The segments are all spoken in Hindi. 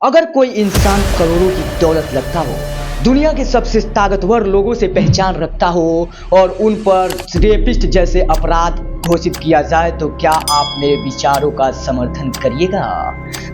अगर कोई इंसान करोड़ों की दौलत लगता हो, दुनिया के सबसे ताकतवर लोगों से पहचान रखता हो और उन पर रेपिस्ट जैसे अपराध घोषित किया जाए तो क्या आप मेरे विचारों का समर्थन करिएगा?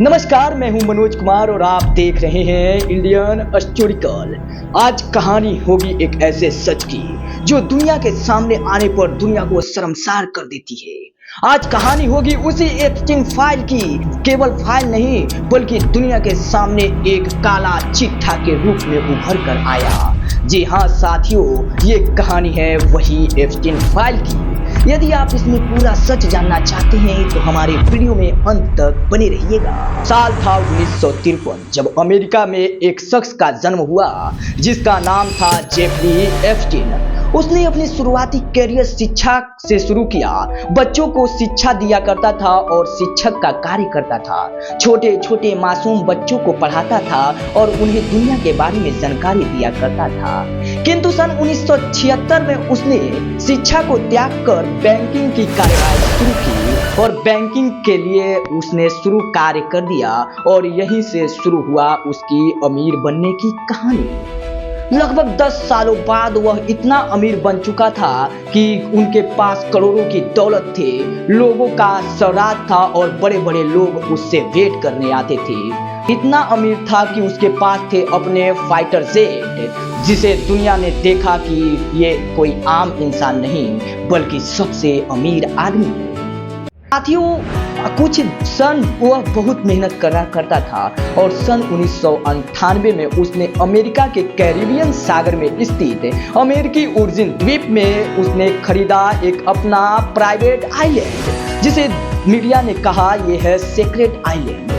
नमस्कार, मैं हूं मनोज कुमार और आप देख रहे हैं इंडियन हिस्टोरिकल। आज कहानी होगी एक ऐसे सच की जो दुनिया के सामने आने पर दुनिया को शर्मसार कर देती है। आज कहानी होगी उसी एप्स्टीन फाइल की। केवल फाइल नहीं बल्कि दुनिया के सामने एक काला चिट्ठा के रूप में उभर कर आया। जी हाँ साथियों, ये कहानी है वही एप्स्टीन फाइल की। यदि आप इसमें पूरा सच जानना चाहते हैं तो हमारे वीडियो में अंत तक बने रहिएगा। साल था 1953 जब अमेरिका में एक शख्स का जन्म हुआ जिसका नाम था जेफरी एप्स्टीन। उसने अपनी शुरुआती करियर शिक्षा से शुरू किया। बच्चों को शिक्षा दिया करता था और शिक्षक का कार्य करता था। छोटे छोटे मासूम बच्चों को पढ़ाता था और उन्हें दुनिया के बारे में जानकारी दिया करता था। किंतु सन 1976 में उसने शिक्षा को त्याग कर बैंकिंग की कार्यवाही शुरू की और बैंकिंग के लिए उसने शुरू कार्य कर दिया और यहीं से शुरू हुआ उसकी अमीर बनने की कहानी। लगभग 10 सालों बाद वह इतना अमीर बन चुका था कि उनके पास करोड़ों की दौलत थे। लोगों का सौराज था और बड़े बड़े लोग उससे वेट करने आते थे। इतना अमीर था कि उसके पास थे अपने फाइटर जेट, जिसे दुनिया ने देखा कि ये कोई आम इंसान नहीं बल्कि सबसे अमीर आदमी है। साथियों, कुछ सन वह बहुत मेहनत करता था और सन 1998 में उसने अमेरिका के कैरिबियन सागर में स्थित अमेरिकी वर्जिन द्वीप में उसने खरीदा एक अपना प्राइवेट आइलैंड, जिसे मीडिया ने कहा यह है सेक्रेट आइलैंड।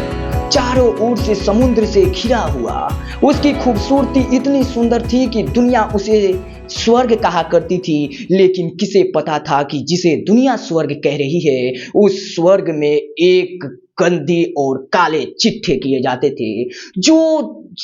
चारों ओर से समुद्र से घिरा हुआ। उसकी खूबसूरती इतनी सुंदर थी कि दुनिया उसे स्वर्ग कहा करती थी, लेकिन किसे पता था कि जिसे दुनिया स्वर्ग कह रही है उस स्वर्ग में एक गंदे और काले चिट्ठे किए जाते थे जो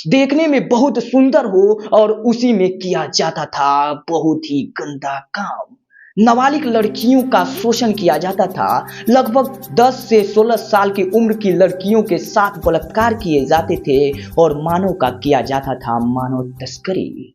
देखने में बहुत सुंदर हो और उसी में किया जाता था बहुत ही गंदा काम। नाबालिग लड़कियों का शोषण किया जाता था। लगभग 10 से 16 साल की उम्र की लड़कियों के साथ बलात्कार किए जाते थे और मानव का किया जाता था मानव तस्करी।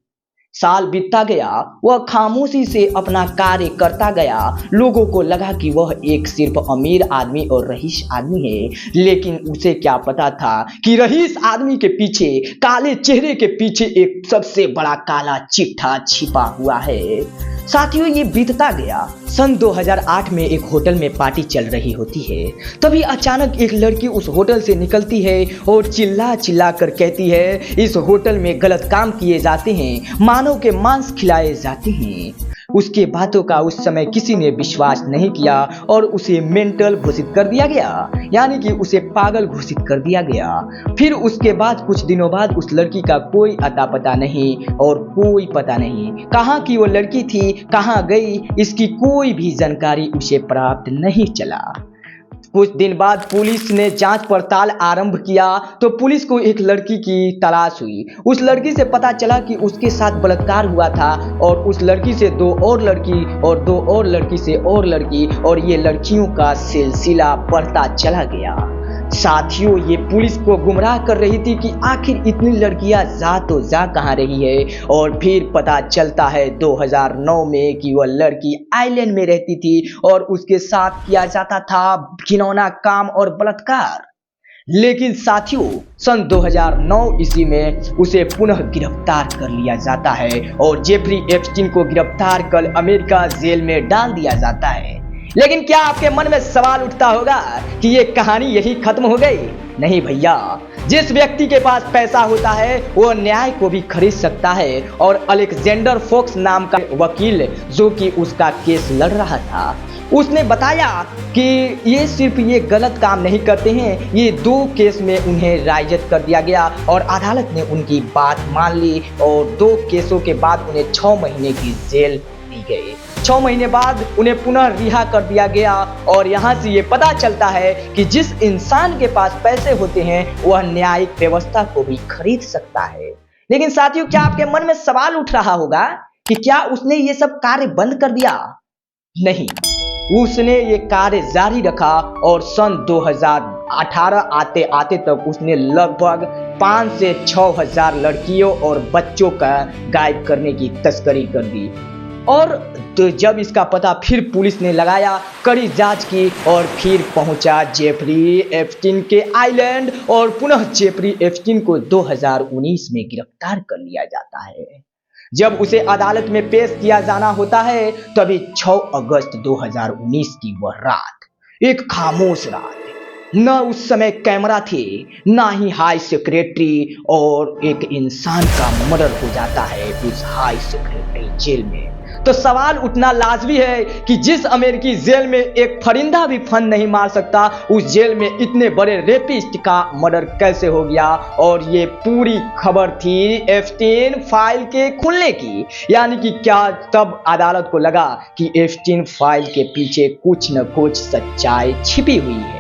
साल बीतता गया, वह खामोशी से अपना कार्य करता गया। लोगों को लगा कि वह एक सिर्फ अमीर आदमी और रईस आदमी है, लेकिन उसे क्या पता था कि रईस आदमी के पीछे, काले चेहरे के पीछे एक सबसे बड़ा काला चिट्ठा छिपा हुआ है। साथियों, ये बीतता गया। सन 2008 में एक होटल में पार्टी चल रही होती है। तभी अचानक एक लड़की उस होटल से निकलती है और चिल्ला चिल्ला कर कहती है इस होटल में गलत काम किए जाते हैं, मानव के मांस खिलाए जाते हैं। उसके बातों का उस समय किसी ने विश्वास नहीं किया और उसे मेंटल घोषित कर दिया गया, यानी कि उसे पागल घोषित कर दिया गया। फिर उसके बाद कुछ दिनों बाद उस लड़की का कोई अता पता नहीं और कोई पता नहीं कहाँ की वो लड़की थी, कहाँ गई, इसकी कोई भी जानकारी उसे प्राप्त नहीं चला। कुछ दिन बाद पुलिस ने जांच पड़ताल आरंभ किया तो पुलिस को एक लड़की की तलाश हुई। उस लड़की से पता चला कि उसके साथ बलात्कार हुआ था और उस लड़की से 2 और लड़की और 2 और लड़की से और लड़की, और ये लड़कियों का सिलसिला बढ़ता चला गया। साथियों, ये पुलिस को गुमराह कर रही थी कि आखिर इतनी लड़कियां जा कहाँ रही है। और फिर पता चलता है 2009 में कि वह लड़की आइलैंड में रहती थी और उसके साथ किया जाता था घिनौना काम और बलात्कार। लेकिन साथियों, सन 2009 ईस्वी में उसे पुनः गिरफ्तार कर लिया जाता है और जेफरी एप्स्टीन को गिरफ्तार कर अमेरिका जेल में डाल दिया जाता है। लेकिन क्या आपके मन में सवाल उठता होगा कि ये कहानी यही खत्म हो गई? नहीं भैया, जिस व्यक्ति के पास पैसा होता है वो न्याय को भी खरीद सकता है और अलेक्जेंडर फोक्स नाम का वकील जो कि उसका केस लड़ रहा था, उसने बताया कि ये सिर्फ ये गलत काम नहीं करते हैं, ये 2 केस में उन्हें राइजत कर दिया गया और अदालत ने उनकी बात मान ली और 2 केसों के बाद उन्हें 6 महीने की जेल दी गई। 6 महीने बाद उन्हें पुनः रिहा कर दिया गया और यहाँ से ये पता चलता है कि जिस इंसान के पास पैसे होते हैं वह न्यायिक व्यवस्था को भी खरीद सकता है। लेकिन साथियों, क्या आपके मन में सवाल उठ रहा होगा कि क्या उसने ये सब कार्य बंद कर दिया? नहीं, उसने ये कार्य जारी रखा और सन 2018 आते आते तक उसने लगभग 5 से 6 हजार लड़कियों और बच्चों का गायब करने की तस्करी कर दी। और तो जब इसका पता फिर पुलिस ने लगाया, कड़ी जांच की और फिर पहुंचा जेफरी एप्स्टीन के आइलैंड और पुनः जेफरी एप्स्टीन को 2019 में गिरफ्तार कर लिया जाता है। जब उसे अदालत में पेश किया जाना होता है तभी 6 अगस्त 2019 की वह रात, एक खामोश रात, न उस समय कैमरा थे, ना ही हाई सेक्रेटरी, और एक इंसान का मर्डर हो जाता है उस हाई सेक्रेटरी जेल में। तो सवाल उठना लाजमी है कि जिस अमेरिकी जेल में एक परिंदा भी फन नहीं मार सकता, उस जेल में इतने बड़े रेपिस्ट का मर्डर कैसे हो गया। और ये पूरी खबर थी एप्स्टीन फाइल के खुलने की, यानी कि क्या तब अदालत को लगा कि एप्स्टीन फाइल के पीछे कुछ न कुछ सच्चाई छिपी हुई है।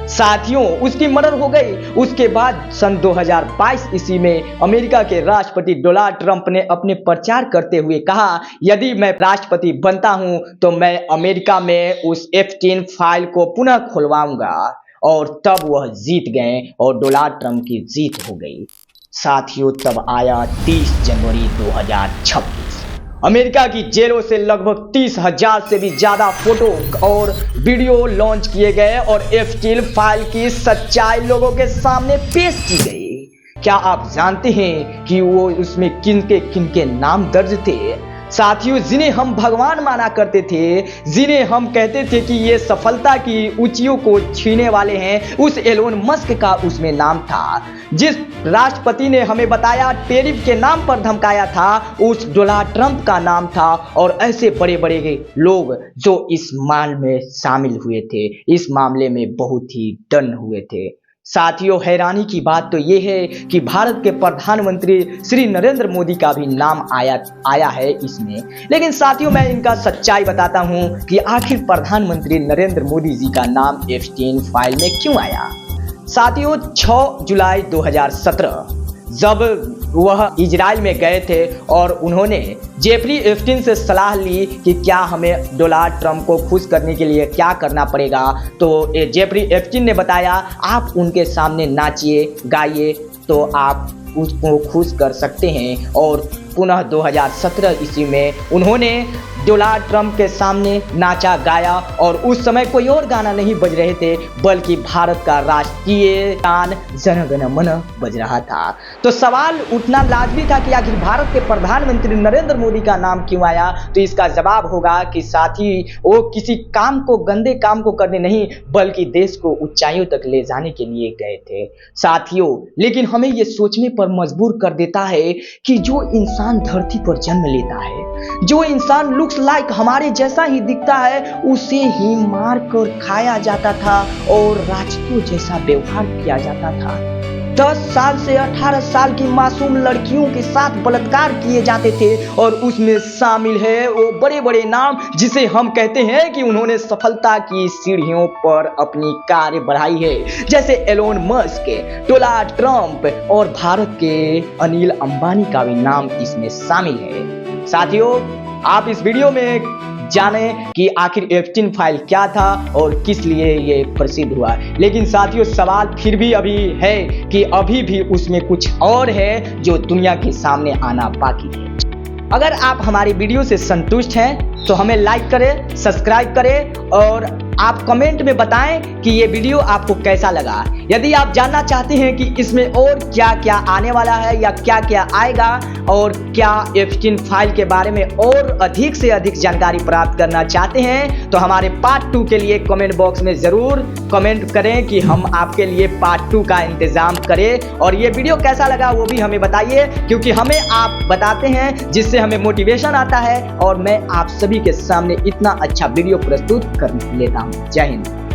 साथियों, उसकी मर्डर हो गई। उसके बाद सन 2022 ईस्वी में अमेरिका के राष्ट्रपति डोनाल्ड ट्रंप ने अपने प्रचार करते हुए कहा, यदि मैं राष्ट्रपति बनता हूं तो मैं अमेरिका में उस एप्स्टीन फाइल को पुनः खुलवाऊंगा। और तब वह जीत गए और डोनाल्ड ट्रंप की जीत हो गई। साथियों, तब आया 30 जनवरी 2026। अमेरिका की जेलों से लगभग 30,000 से भी ज्यादा फोटो और वीडियो लॉन्च किए गए और एप्स्टीन फाइल की सच्चाई लोगों के सामने पेश की गई। क्या आप जानते हैं कि वो उसमें किनके नाम दर्ज थे? साथियों, जिन्हें हम भगवान माना करते थे, जिन्हें हम कहते थे कि ये सफलता की ऊंचाइयों को छूने वाले हैं, उस एलोन मस्क का उसमें नाम था। जिस राष्ट्रपति ने हमें बताया टेरिफ के नाम पर धमकाया था, उस डोनाल्ड ट्रंप का नाम था। और ऐसे बड़े बड़े लोग जो इस मामले में शामिल हुए थे, इस मामले में बहुत ही डन हुए थे। साथियों, हैरानी की बात तो ये है कि भारत के प्रधानमंत्री श्री नरेंद्र मोदी का भी नाम आया है इसमें। लेकिन साथियों, मैं इनका सच्चाई बताता हूं कि आखिर प्रधानमंत्री नरेंद्र मोदी जी का नाम एप्स्टीन फाइल में क्यों आया। साथियों, 6 जुलाई 2017 जब वह इजराइल में गए थे और उन्होंने जेफरी एप्स्टीन से सलाह ली कि क्या हमें डोनाल्ड ट्रंप को खुश करने के लिए क्या करना पड़ेगा, तो जेफरी एप्स्टीन ने बताया, आप उनके सामने नाचिए गाइए तो आप उसको खुश कर सकते हैं। और पुनः 2017 ईस्वी में उन्होंने डोनाल्ड ट्रंप के सामने नाचा गाया और उस समय कोई और गाना नहीं बज रहे थे बल्कि भारत का राष्ट्रीय गान जन गण मन बज रहा था। तो सवाल उठना लाजमी था कि आखिर भारत के प्रधानमंत्री नरेंद्र मोदी का नाम क्यों आया। तो इसका जवाब होगा कि साथी वो किसी काम को, गंदे काम को करने नहीं बल्कि देश को ऊंचाइयों तक ले जाने के लिए गए थे। साथियों, लेकिन हमें ये सोचने पर मजबूर कर देता है कि जो इंसान धरती पर जन्म लेता है, जो इंसान लुक्स लाइक हमारे जैसा ही दिखता है, उसे ही मार कर खाया जाता था और राक्षसों जैसा व्यवहार किया जाता था। 10 साल से 18 साल की मासूम लड़कियों के साथ बलात्कार किए जाते थे और उसमें शामिल है वो बड़े बड़े नाम जिसे हम कहते हैं कि उन्होंने सफलता की सीढ़ियों पर अपनी कार्य बढ़ाई है, जैसे एलोन मस्क, डोनाल्ड ट्रंप और भारत के अनिल अंबानी का भी नाम इसमें शामिल है। साथियों, आप इस वीडियो में जाने कि आखिर एप्स्टीन फाइल क्या था और किस लिए ये प्रसिद्ध हुआ। लेकिन साथियों, सवाल फिर भी अभी है कि अभी भी उसमें कुछ और है जो दुनिया के सामने आना बाकी है। अगर आप हमारी वीडियो से संतुष्ट हैं तो हमें लाइक करें, सब्सक्राइब करें और आप कमेंट में बताएं कि ये वीडियो आपको कैसा लगा। यदि आप जानना चाहते हैं कि इसमें और क्या क्या आने वाला है या क्या क्या आएगा और क्या एप्स्टीन फाइल के बारे में और अधिक से अधिक जानकारी प्राप्त करना चाहते हैं तो हमारे पार्ट 2 के लिए कमेंट बॉक्स में ज़रूर कमेंट करें कि हम आपके लिए पार्ट 2 का इंतज़ाम करें। और ये वीडियो कैसा लगा वो भी हमें बताइए, क्योंकि हमें आप बताते हैं जिससे हमें मोटिवेशन आता है और मैं आप सभी के सामने इतना अच्छा वीडियो प्रस्तुत कर लेता हूँ। जय हिंद।